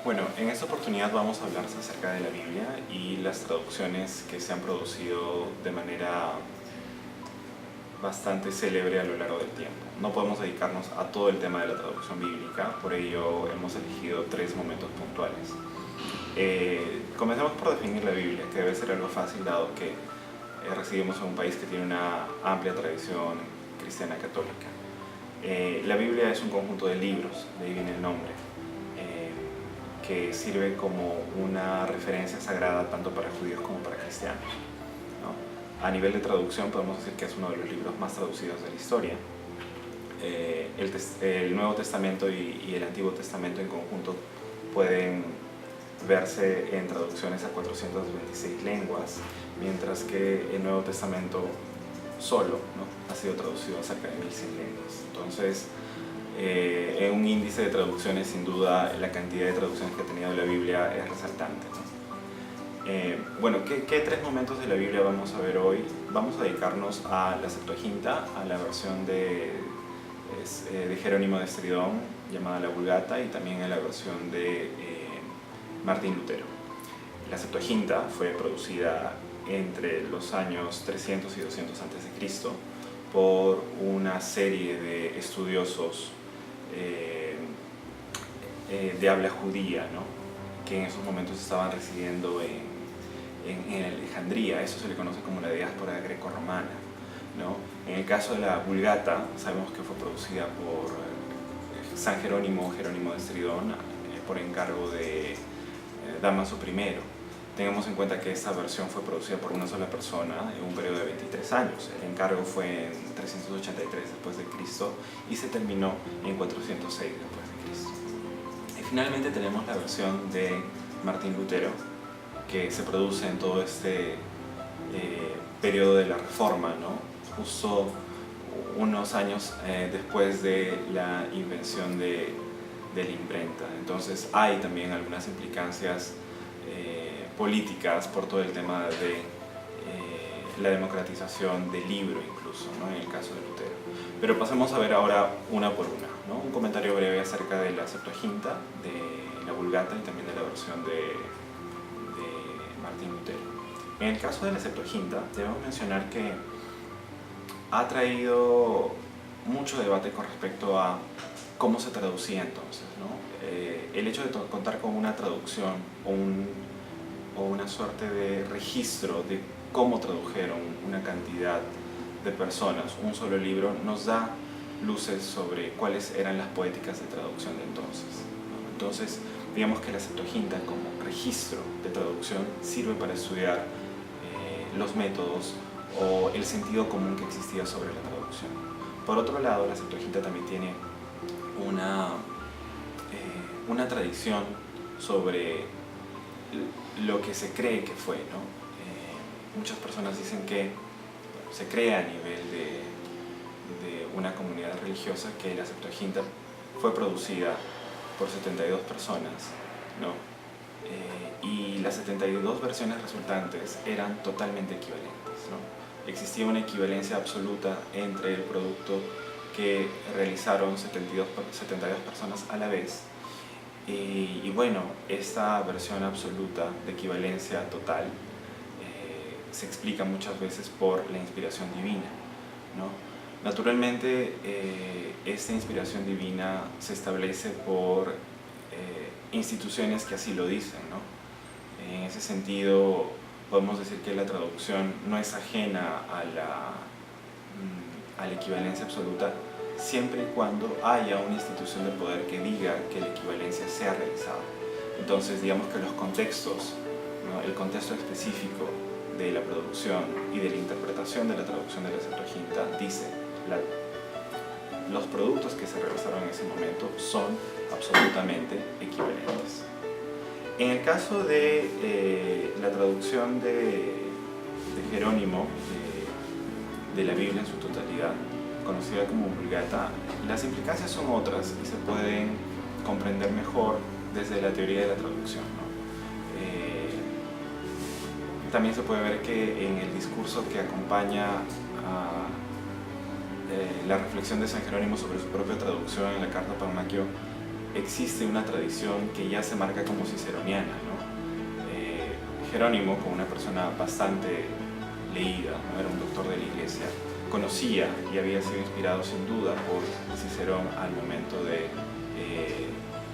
Bueno, en esta oportunidad vamos a hablar acerca de la Biblia y las traducciones que se han producido de manera bastante célebre a lo largo del tiempo. No podemos dedicarnos a todo el tema de la traducción bíblica, por ello hemos elegido 3 momentos puntuales. Comencemos por definir la Biblia, que debe ser algo fácil dado que residimos en un país que tiene una amplia tradición cristiana católica. La Biblia es un conjunto de libros, de ahí viene el nombre, que sirve como una referencia sagrada tanto para judíos como para cristianos, ¿no? A nivel de traducción podemos decir que es uno de los libros más traducidos de la historia. El Nuevo Testamento y el Antiguo Testamento en conjunto pueden verse en traducciones a 426 lenguas, mientras que el Nuevo Testamento solo, ¿no?, ha sido traducido a cerca de 1100 lenguas. Entonces, en un índice de traducciones, sin duda, la cantidad de traducciones que ha tenido la Biblia es resaltante, ¿no? Bueno, ¿qué 3 momentos de la Biblia vamos a ver hoy? Vamos a dedicarnos a la Septuaginta, a la versión de Jerónimo de Estridón, llamada la Vulgata, y también a la versión de Martín Lutero. La Septuaginta fue producida entre los años 300 y 200 a.C. por una serie de estudiosos de habla judía, ¿no?, que en esos momentos estaban residiendo en Alejandría. Eso se le conoce como la diáspora greco-romana, ¿no? En el caso de la Vulgata, sabemos que fue producida por San Jerónimo de Estridón, por encargo de Dámaso I. Tengamos en cuenta que esta versión fue producida por una sola persona en un periodo de 23 años. El encargo fue en 383 después de Cristo y se terminó en 406 después de Cristo. Y finalmente tenemos la versión de Martín Lutero, que se produce en todo este periodo de la Reforma, ¿no?, justo unos años después de la invención de la imprenta. Entonces hay también algunas implicancias políticas por todo el tema de la democratización del libro incluso, ¿no?, en el caso de Lutero. Pero pasemos a ver ahora una por una, ¿no? Un comentario breve acerca de la Septuaginta, de la Vulgata y también de la versión de Martín Lutero. En el caso de la Septuaginta debemos mencionar que ha traído mucho debate con respecto a cómo se traducía entonces, ¿no? El hecho de contar con una traducción o una suerte de registro de cómo tradujeron una cantidad de personas un solo libro nos da luces sobre cuáles eran las poéticas de traducción de entonces, ¿no? Entonces, digamos que la Septuaginta como registro de traducción sirve para estudiar los métodos o el sentido común que existía sobre la traducción. Por otro lado, la Septuaginta también tiene una tradición sobre lo que se cree que fue, ¿no? Muchas personas dicen que se cree a nivel de una comunidad religiosa que la Septuaginta fue producida por 72 personas, ¿no? Y las 72 versiones resultantes eran totalmente equivalentes, ¿no? Existía una equivalencia absoluta entre el producto que realizaron 72 personas a la vez. Y bueno, esta versión absoluta de equivalencia total se explica muchas veces por la inspiración divina, ¿no? Naturalmente, esta inspiración divina se establece por instituciones que así lo dicen, ¿no? En ese sentido, podemos decir que la traducción no es ajena a la equivalencia absoluta, siempre y cuando haya una institución de poder que diga que la equivalencia sea realizada. Entonces, digamos que los contextos, ¿no?, el contexto específico de la producción y de la interpretación de la traducción de la Septuaginta dice los productos que se realizaron en ese momento son absolutamente equivalentes. En el caso de la traducción de Jerónimo de la Biblia en su totalidad, conocida como Vulgata, las implicancias son otras y se pueden comprender mejor desde la teoría de la traducción, ¿no? También se puede ver que en el discurso que acompaña a la reflexión de San Jerónimo sobre su propia traducción en la Carta Paumaquio, existe una tradición que ya se marca como ciceroniana, ¿no? Jerónimo, como una persona bastante leída, ¿no? Era un doctor de la iglesia, conocía y había sido inspirado sin duda por Cicerón al momento de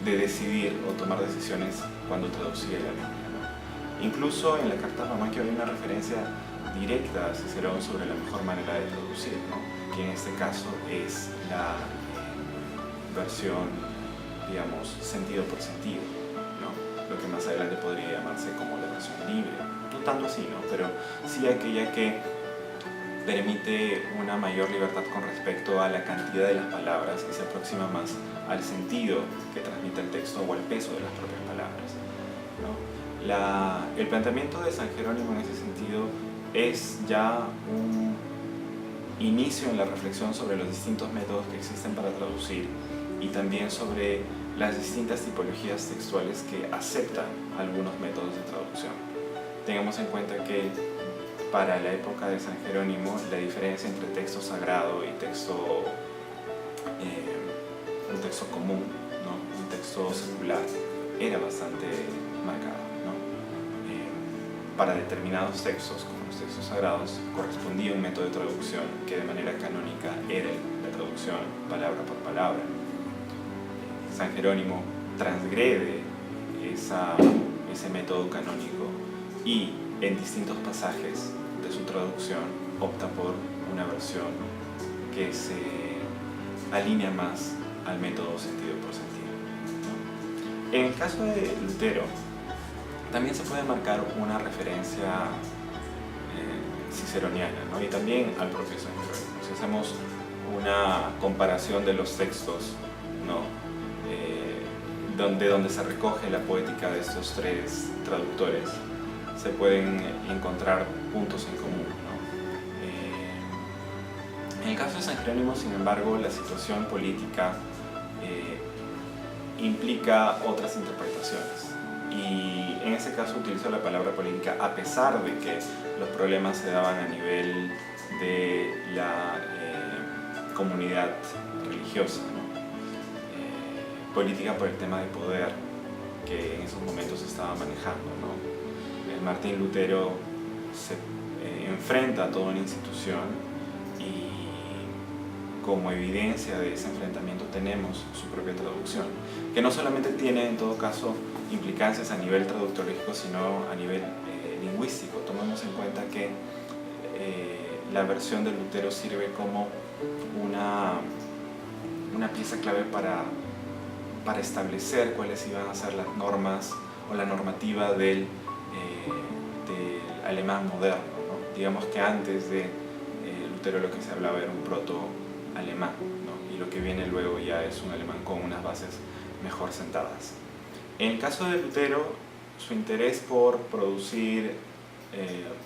decidir o tomar decisiones cuando traducía la Biblia, ¿no? Incluso en la carta a Mamá que había una referencia directa a Cicerón sobre la mejor manera de traducir, ¿no? Que en este caso es la versión, digamos, sentido por sentido, ¿no? Lo que más adelante podría llamarse como la versión libre. No tanto así, ¿no? Pero sí aquella que permite una mayor libertad con respecto a la cantidad de las palabras y se aproxima más al sentido que transmite el texto o al peso de las propias palabras, ¿no? El planteamiento de San Jerónimo en ese sentido es ya un inicio en la reflexión sobre los distintos métodos que existen para traducir y también sobre las distintas tipologías textuales que aceptan algunos métodos de traducción. Tengamos en cuenta que para la época de San Jerónimo la diferencia entre texto sagrado y un texto común, ¿no? Un texto secular, era bastante marcada, ¿no? Para determinados textos, como los textos sagrados, correspondía un método de traducción que de manera canónica era la traducción palabra por palabra. San Jerónimo transgrede ese método canónico y en distintos pasajes de su traducción opta por una versión que se alinea más al método sentido por sentido, ¿no? En el caso de Lutero también se puede marcar una referencia ciceroniana, ¿no? Y también al propio San Jerónimo. Si hacemos una comparación de los textos, ¿no? Donde se recoge la poética de estos tres traductores, se pueden encontrar puntos en común, ¿no? En el caso de San Jerónimo, sin embargo, la situación política implica otras interpretaciones. Y en ese caso utilizo la palabra política a pesar de que los problemas se daban a nivel de la comunidad religiosa, ¿no? Política por el tema de poder que en esos momentos se estaba manejando, ¿no? Martín Lutero se enfrenta a toda una institución y como evidencia de ese enfrentamiento tenemos su propia traducción, que no solamente tiene en todo caso implicancias a nivel traductológico, sino a nivel lingüístico. Tomemos en cuenta que la versión de Lutero sirve como una pieza clave para establecer cuáles iban a ser las normas o la normativa del alemán moderno, ¿no? Digamos que antes de Lutero lo que se hablaba era un proto-alemán, ¿no? Y lo que viene luego ya es un alemán con unas bases mejor sentadas. En el caso de Lutero, su interés por producir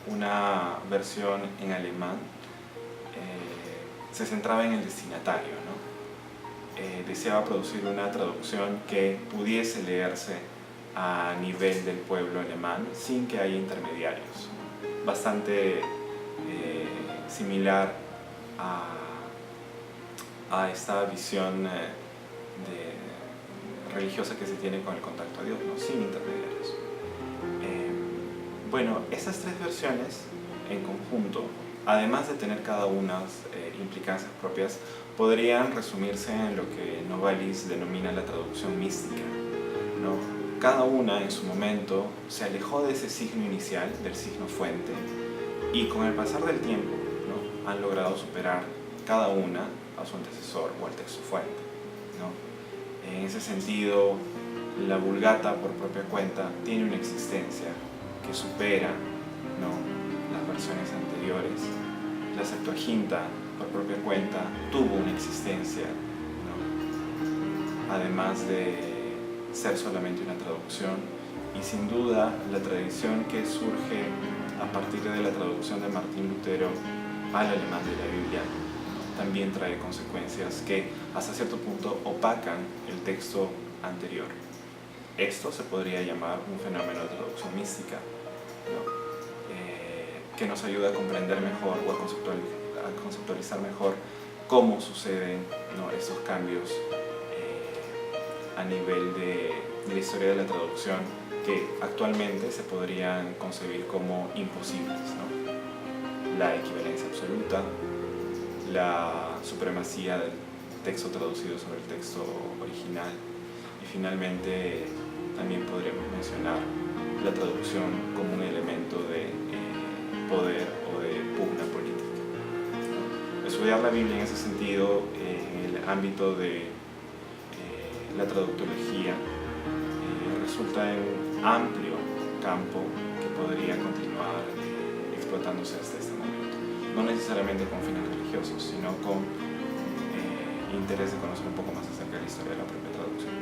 una versión en alemán se centraba en el destinatario, ¿no? Deseaba producir una traducción que pudiese leerse a nivel del pueblo alemán sin que haya intermediarios. Bastante similar a esta visión religiosa que se tiene con el contacto a Dios, ¿no? Sin intermediarios. Bueno, estas tres versiones en conjunto, además de tener cada una implicancias propias, podrían resumirse en lo que Novalis denomina la traducción mística, ¿no? Cada una en su momento se alejó de ese signo inicial, del signo fuente, y con el pasar del tiempo, ¿no? Han logrado superar cada una a su antecesor o al texto fuente, ¿no? En ese sentido, la Vulgata por propia cuenta tiene una existencia que supera, ¿no? Las versiones anteriores. La Septuaginta por propia cuenta tuvo una existencia, ¿no? Además de ser solamente una traducción, y sin duda la tradición que surge a partir de la traducción de Martín Lutero al alemán de la Biblia también trae consecuencias que hasta cierto punto opacan el texto anterior. Esto se podría llamar un fenómeno de traducción mística, ¿no? Que nos ayuda a comprender mejor o a conceptualizar mejor cómo suceden, ¿no? Estos cambios a nivel de la historia de la traducción que actualmente se podrían concebir como imposibles, ¿no? La equivalencia absoluta, la supremacía del texto traducido sobre el texto original y finalmente también podríamos mencionar la traducción como un elemento de poder o de pugna política. Estudiar la Biblia en ese sentido, en el ámbito de la traductología, resulta en un amplio campo que podría continuar explotándose hasta este momento. No necesariamente con fines religiosos, sino con interés de conocer un poco más acerca de la historia de la propia traducción.